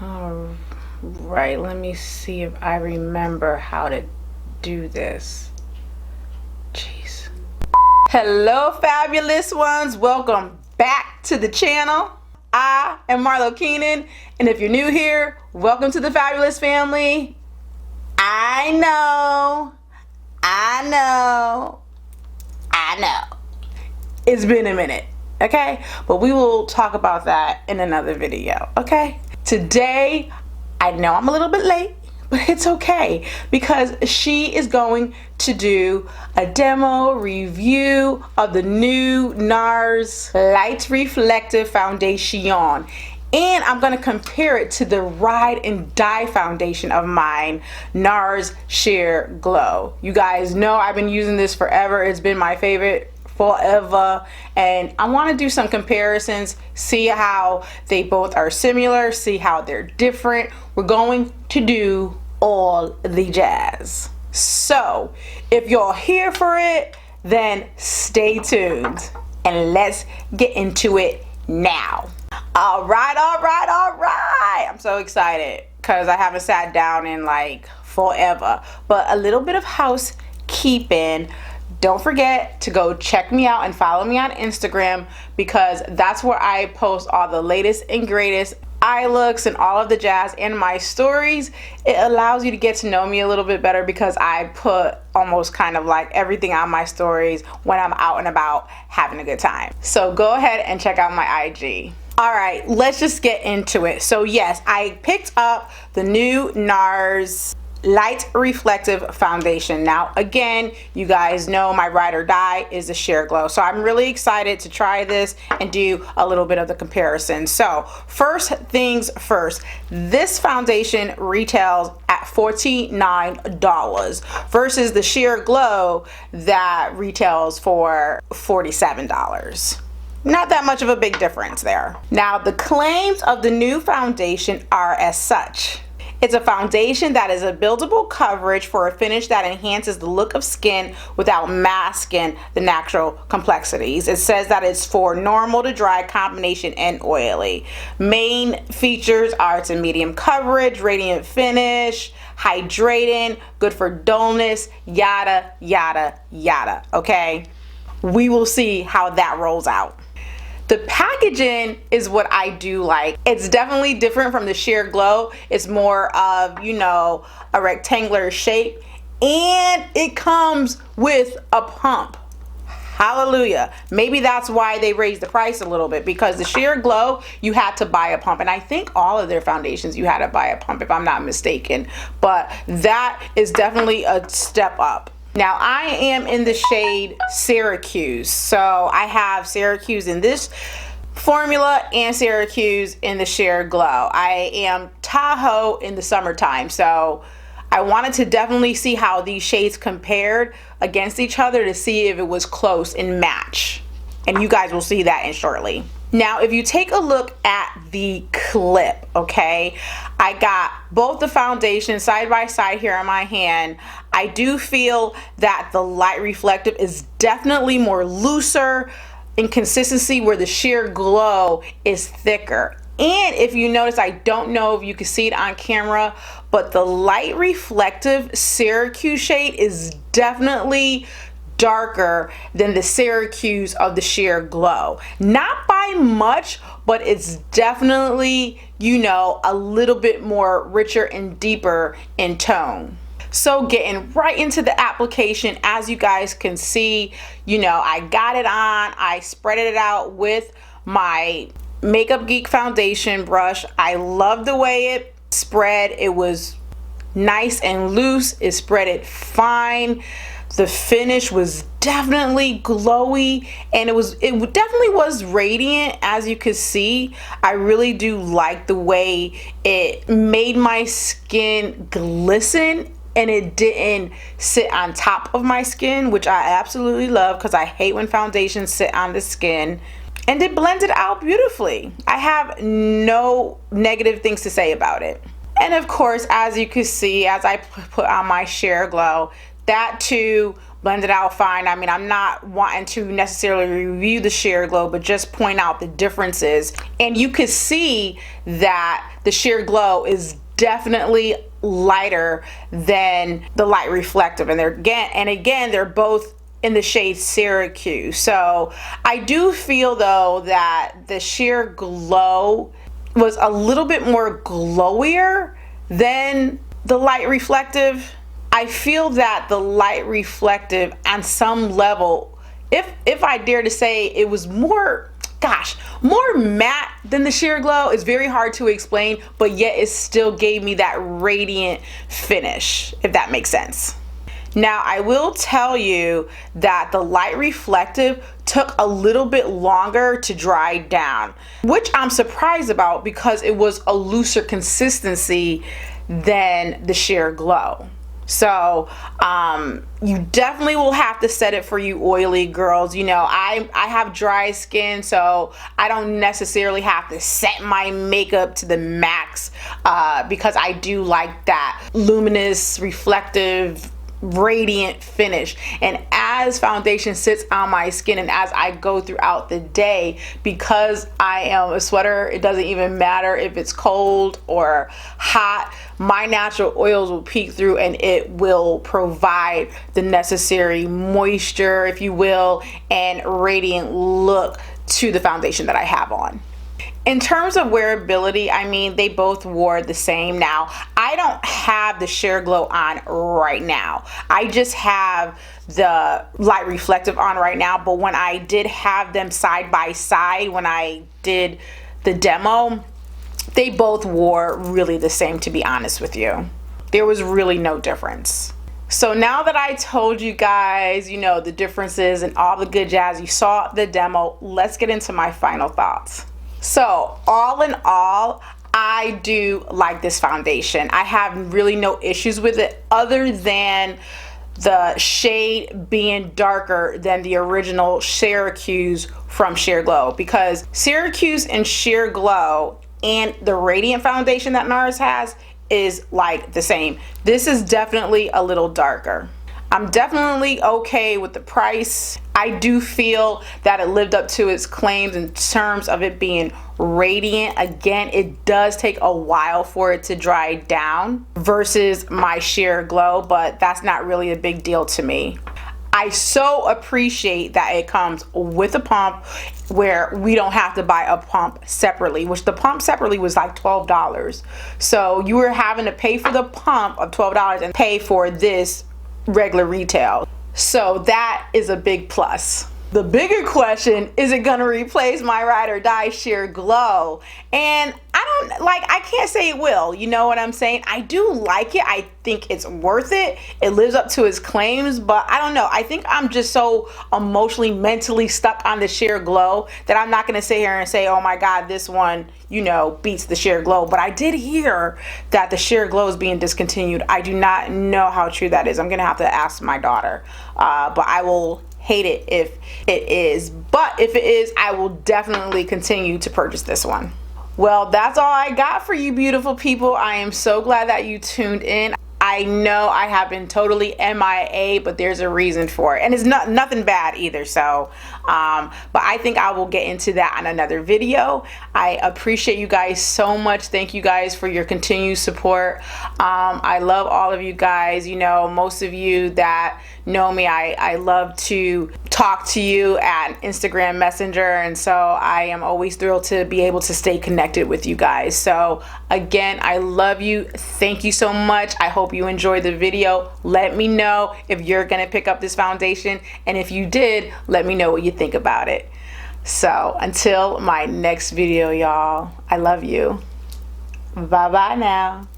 All right, let me see if I remember how to do this. Jeez. Hello, fabulous ones. Welcome back to the channel. I am Marlo Keenan, and if you're new here, welcome to the fabulous family. I know. It's been a minute, okay? But we will talk about that in another video, okay? Today, I know I'm a little bit late, but it's okay because she is going to do a demo review of the new NARS Light Reflecting Foundation. And I'm going to compare it to the Ride and Die foundation of mine, NARS Sheer Glow. You guys know I've been using this forever. It's been my favorite forever. And I want to do some comparisons, see how they both are similar, see how they're different. We're going to do all the jazz. So if you're here for it, then stay tuned and let's get into it now. All right. I'm so excited because I haven't sat down in like forever. But a little bit of housekeeping. Don't forget to go check me out and follow me on Instagram because that's where I post all the latest and greatest eye looks and all of the jazz in my stories. It allows you to get to know me a little bit better because I put almost kind of like everything on my stories when I'm out and about having a good time. So go ahead and check out my IG. All right, let's just get into it. So yes, I picked up the new NARS Light Reflective Foundation. Now again, you guys know my ride or die is the Sheer Glow, so I'm really excited to try this and do a little bit of the comparison. So first things first, this foundation retails at $49 versus the Sheer Glow that retails for $47. Not that much of a big difference there. Now the claims of the new foundation are as such. It's a foundation that is a buildable coverage for a finish that enhances the look of skin without masking the natural complexities. It says that it's for normal to dry combination and oily. Main features are it's a medium coverage, radiant finish, hydrating, good for dullness, yada, yada, yada, okay? We will see how that rolls out. The packaging is what I do like. It's definitely different from the Sheer Glow. It's more of, you know, a rectangular shape, and it comes with a pump. Hallelujah. Maybe that's why they raised the price a little bit, because the Sheer Glow, you had to buy a pump, and I think all of their foundations you had to buy a pump if I'm not mistaken, but that is definitely a step up. Now I am in the shade Syracuse, so I have Syracuse in this formula and Syracuse in the Sheer Glow. I am Tahoe in the summertime, so I wanted to definitely see how these shades compared against each other to see if it was close in match, and you guys will see that in shortly. Now if you take a look at the clip, okay, I got both the foundations side by side here in my hand. I do feel that the Light Reflective is definitely more looser in consistency, where the Sheer Glow is thicker. And if you notice, I don't know if you can see it on camera, but the Light Reflective Syracuse shade is definitely darker than the Syracuse of the Sheer Glow. Not by much, but it's definitely, you know, a little bit more richer and deeper in tone. So getting right into the application, as you guys can see, you know, I got it on, I spread it out with my Makeup Geek foundation brush. I love the way it spread. It was nice and loose. It spread it fine. The finish was definitely glowy, and it definitely was radiant, as you could see. I really do like the way it made my skin glisten, and it didn't sit on top of my skin, which I absolutely love because I hate when foundations sit on the skin. And it blended out beautifully. I have no negative things to say about it. And of course, as you can see, as I put on my Sheer Glow, that too blended out fine. I mean, I'm not wanting to necessarily review the Sheer Glow, but just point out the differences. And you could see that the Sheer Glow is definitely lighter than the Light Reflective, and they're both in the shade Syracuse. So I do feel though that the Sheer Glow was a little bit more glowier than the Light Reflective. I feel that the Light Reflective on some level, if I dare to say, it was more matte than the Sheer Glow. Is very hard to explain, but yet it still gave me that radiant finish, if that makes sense. Now I will tell you that the Light Reflective took a little bit longer to dry down, which I'm surprised about because it was a looser consistency than the Sheer Glow. So you definitely will have to set it for you oily girls. You know, I have dry skin, so I don't necessarily have to set my makeup to the max because I do like that luminous, reflective, radiant finish. And as foundation sits on my skin and as I go throughout the day, because I am a sweater, it doesn't even matter if it's cold or hot, my natural oils will peek through and it will provide the necessary moisture, if you will, and radiant look to the foundation that I have on. In terms of wearability, I mean, they both wore the same. Now, I don't have the Sheer Glow on right now. I just have the Light Reflective on right now. But when I did have them side by side, when I did the demo, they both wore really the same, to be honest with you. There was really no difference. So now that I told you guys, you know, the differences and all the good jazz, you saw the demo, let's get into my final thoughts. So all in all, I do like this foundation. I have really no issues with it other than the shade being darker than the original Syracuse from Sheer Glow, because Syracuse and Sheer Glow and the Radiant foundation that NARS has is like the same. This is definitely a little darker. I'm definitely okay with the price. I do feel that it lived up to its claims in terms of it being radiant. Again, it does take a while for it to dry down versus my Sheer Glow, but that's not really a big deal to me. I so appreciate that it comes with a pump where we don't have to buy a pump separately, which the pump separately was like $12. So you were having to pay for the pump of $12 and pay for this regular retail. So that is a big plus. The bigger question, is it gonna replace my ride or die Sheer Glow? And I can't say it will, you know what I'm saying? I do like it. I think it's worth it. It lives up to its claims, but I don't know. I think I'm just so emotionally, mentally stuck on the Sheer Glow that I'm not gonna sit here and say, oh my God, this one, you know, beats the Sheer Glow. But I did hear that the Sheer Glow is being discontinued. I do not know how true that is. I'm gonna have to ask my daughter, but I will hate it if it is. But if it is, I will definitely continue to purchase this one. Well, that's all I got for you beautiful people. I am so glad that you tuned in. I know I have been totally MIA, but there's a reason for it, and it's nothing bad either. So but I think I will get into that on another video. I appreciate you guys so much. Thank you guys for your continued support. I love all of you guys. You know, most of you that know me, I love to talk to you at Instagram Messenger, and so I am always thrilled to be able to stay connected with you guys. So again, I love you. Thank you so much. I hope you enjoyed the video. Let me know if you're gonna pick up this foundation, and if you did, let me know what you think about it. So until my next video, y'all, I love you. Bye bye now.